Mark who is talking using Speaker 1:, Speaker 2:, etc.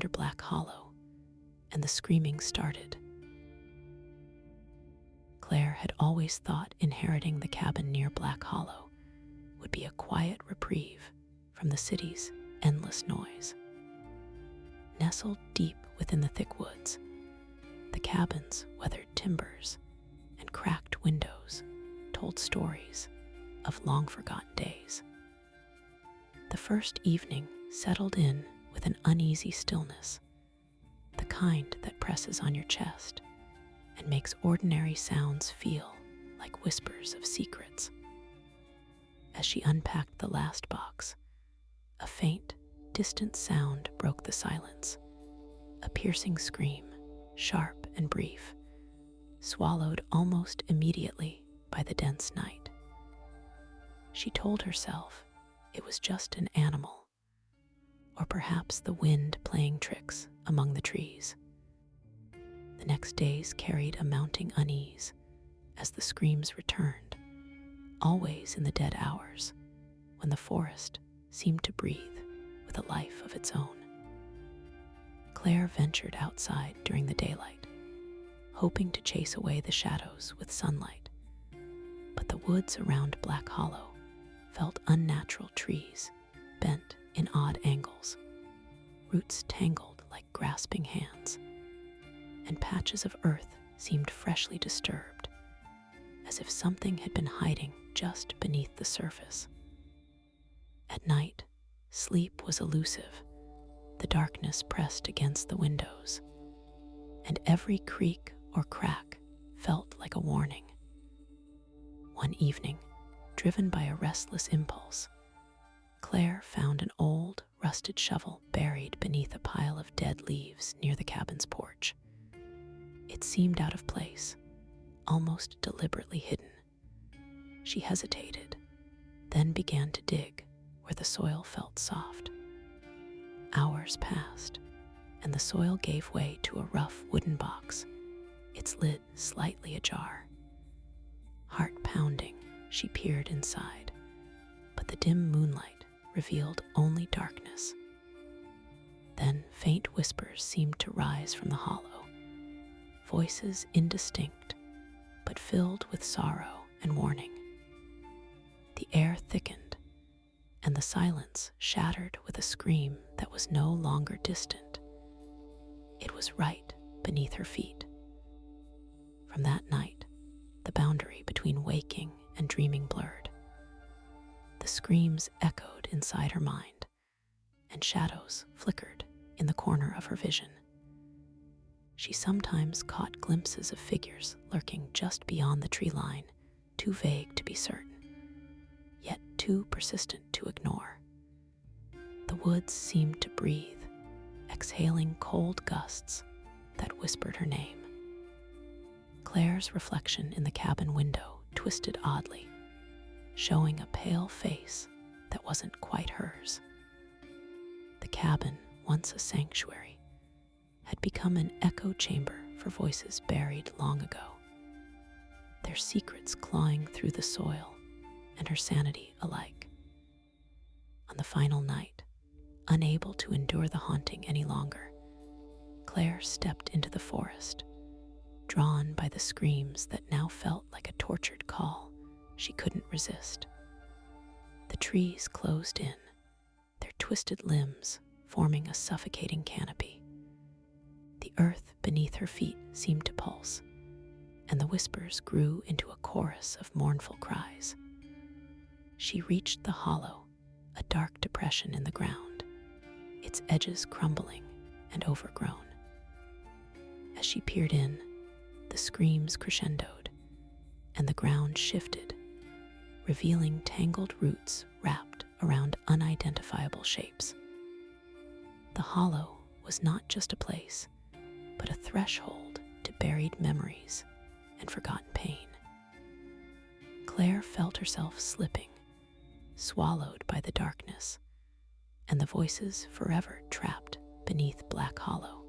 Speaker 1: under Black Hollow, and the screaming started. Claire had always thought inheriting the cabin near Black Hollow would be a quiet reprieve from the city's endless noise. Nestled deep within the thick woods, the cabin's weathered timbers and cracked windows told stories of long-forgotten days. The first evening settled in with an uneasy stillness, the kind that presses on your chest and makes ordinary sounds feel like whispers of secrets. As she unpacked the last box, a faint, distant sound broke the silence, a piercing scream, sharp and brief, swallowed almost immediately by the dense night. She told herself it was just an animal, or perhaps the wind playing tricks among the trees. The next days carried a mounting unease as the screams returned, always in the dead hours when the forest seemed to breathe with a life of its own. Claire ventured outside during the daylight, hoping to chase away the shadows with sunlight. But the woods around Black Hollow felt unnatural trees bent in odd angles, roots tangled like grasping hands, and patches of earth seemed freshly disturbed, as if something had been hiding just beneath the surface. At night, sleep was elusive. The darkness pressed against the windows, and every creak or crack felt like a warning. One evening, driven by a restless impulse, Claire found an old, rusted shovel buried beneath a pile of dead leaves near the cabin's porch. It seemed out of place, almost deliberately hidden. She hesitated, then began to dig where the soil felt soft. Hours passed, and the soil gave way to a rough wooden box, its lid slightly ajar. Heart pounding, she peered inside, but the dim moonlight revealed only darkness. Then faint whispers seemed to rise from the hollow, voices indistinct, but filled with sorrow and warning. The air thickened, and the silence shattered with a scream that was no longer distant. It was right beneath her feet. From that night, the boundary between waking and dreaming blurred. The screams echoed inside her mind, and shadows flickered in the corner of her vision. She sometimes caught glimpses of figures lurking just beyond the tree line, too vague to be certain, yet too persistent to ignore. The woods seemed to breathe, exhaling cold gusts that whispered her name. Claire's reflection in the cabin window twisted oddly, showing a pale face that wasn't quite hers. The cabin, once a sanctuary, had become an echo chamber for voices buried long ago, their secrets clawing through the soil and her sanity alike. On the final night, unable to endure the haunting any longer, Claire stepped into the forest, drawn by the screams that now felt like a tortured call she couldn't resist. The trees closed in, their twisted limbs forming a suffocating canopy. The earth beneath her feet seemed to pulse, and the whispers grew into a chorus of mournful cries. She reached the hollow, a dark depression in the ground, its edges crumbling and overgrown. As she peered in, the screams crescendoed, and the ground shifted, revealing tangled roots wrapped around unidentifiable shapes. The hollow was not just a place, but a threshold to buried memories and forgotten pain. Claire felt herself slipping, swallowed by the darkness, and the voices forever trapped beneath Black Hollow.